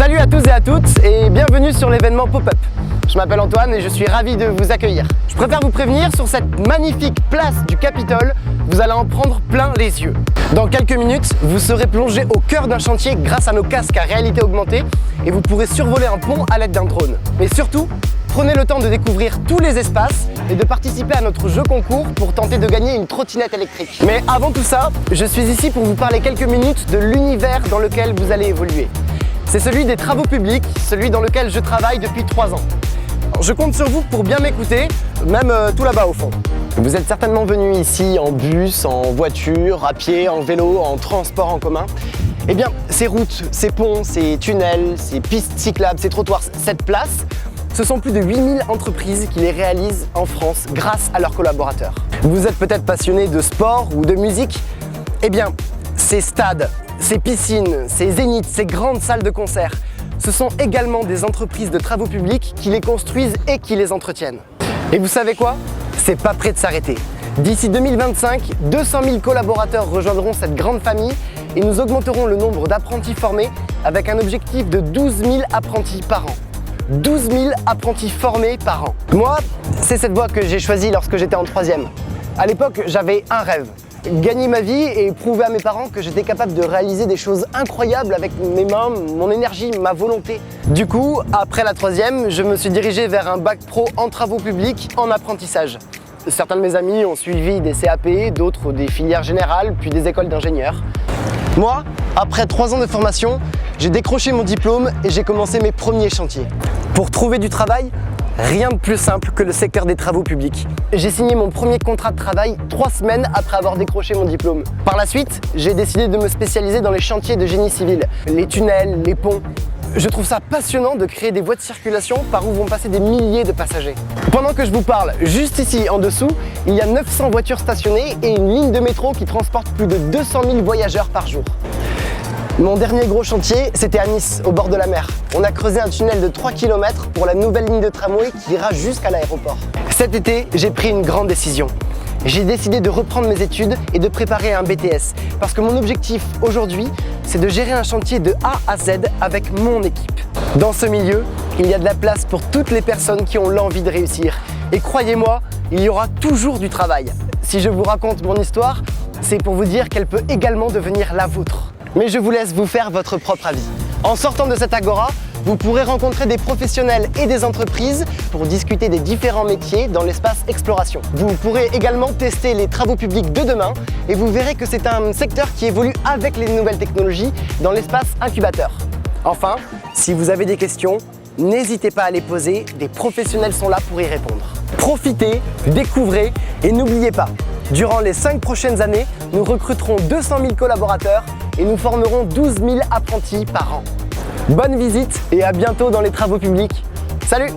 Salut à tous et à toutes et bienvenue sur l'événement Pop-Up. Je m'appelle Antoine et je suis ravi de vous accueillir. Je préfère vous prévenir, sur cette magnifique place du Capitole, vous allez en prendre plein les yeux. Dans quelques minutes, vous serez plongé au cœur d'un chantier grâce à nos casques à réalité augmentée et vous pourrez survoler un pont à l'aide d'un drone. Mais surtout, prenez le temps de découvrir tous les espaces et de participer à notre jeu concours pour tenter de gagner une trottinette électrique. Mais avant tout ça, je suis ici pour vous parler quelques minutes de l'univers dans lequel vous allez évoluer. C'est celui des travaux publics, celui dans lequel je travaille depuis 3 ans. Alors, je compte sur vous pour bien m'écouter, même tout là-bas au fond. Vous êtes certainement venus ici en bus, en voiture, à pied, en vélo, en transport en commun. Eh bien, ces routes, ces ponts, ces tunnels, ces pistes cyclables, ces trottoirs, cette place, ce sont plus de 8000 entreprises qui les réalisent en France grâce à leurs collaborateurs. Vous êtes peut-être passionné de sport ou de musique. Eh bien, ces stades, ces piscines, ces zéniths, ces grandes salles de concert, ce sont également des entreprises de travaux publics qui les construisent et qui les entretiennent. Et vous savez quoi? C'est pas prêt de s'arrêter. D'ici 2025, 200 000 collaborateurs rejoindront cette grande famille et nous augmenterons le nombre d'apprentis formés avec un objectif de 12 000 apprentis par an. 12 000 apprentis formés par an. Moi, c'est cette voie que j'ai choisie lorsque j'étais en 3e. À l'époque, j'avais un rêve. Gagner ma vie et prouver à mes parents que j'étais capable de réaliser des choses incroyables avec mes mains, mon énergie, ma volonté. Du coup, après la 3e, je me suis dirigé vers un bac pro en travaux publics en apprentissage. Certains de mes amis ont suivi des CAP, d'autres des filières générales, puis des écoles d'ingénieurs. Moi, après 3 ans de formation, j'ai décroché mon diplôme et j'ai commencé mes premiers chantiers. Pour trouver du travail, rien de plus simple que le secteur des travaux publics. J'ai signé mon premier contrat de travail 3 semaines après avoir décroché mon diplôme. Par la suite, j'ai décidé de me spécialiser dans les chantiers de génie civil, les tunnels, les ponts. Je trouve ça passionnant de créer des voies de circulation par où vont passer des milliers de passagers. Pendant que je vous parle, juste ici en dessous, il y a 900 voitures stationnées et une ligne de métro qui transporte plus de 200 000 voyageurs par jour. Mon dernier gros chantier, c'était à Nice, au bord de la mer. On a creusé un tunnel de 3 km pour la nouvelle ligne de tramway qui ira jusqu'à l'aéroport. Cet été, j'ai pris une grande décision. J'ai décidé de reprendre mes études et de préparer un BTS. Parce que mon objectif aujourd'hui, c'est de gérer un chantier de A à Z avec mon équipe. Dans ce milieu, il y a de la place pour toutes les personnes qui ont l'envie de réussir. Et croyez-moi, il y aura toujours du travail. Si je vous raconte mon histoire, c'est pour vous dire qu'elle peut également devenir la vôtre. Mais je vous laisse vous faire votre propre avis. En sortant de cette agora, vous pourrez rencontrer des professionnels et des entreprises pour discuter des différents métiers dans l'espace exploration. Vous pourrez également tester les travaux publics de demain et vous verrez que c'est un secteur qui évolue avec les nouvelles technologies dans l'espace incubateur. Enfin, si vous avez des questions, n'hésitez pas à les poser, des professionnels sont là pour y répondre. Profitez, découvrez et n'oubliez pas, durant les 5 prochaines années, nous recruterons 200 000 collaborateurs et nous formerons 12 000 apprentis par an. Bonne visite et à bientôt dans les travaux publics. Salut!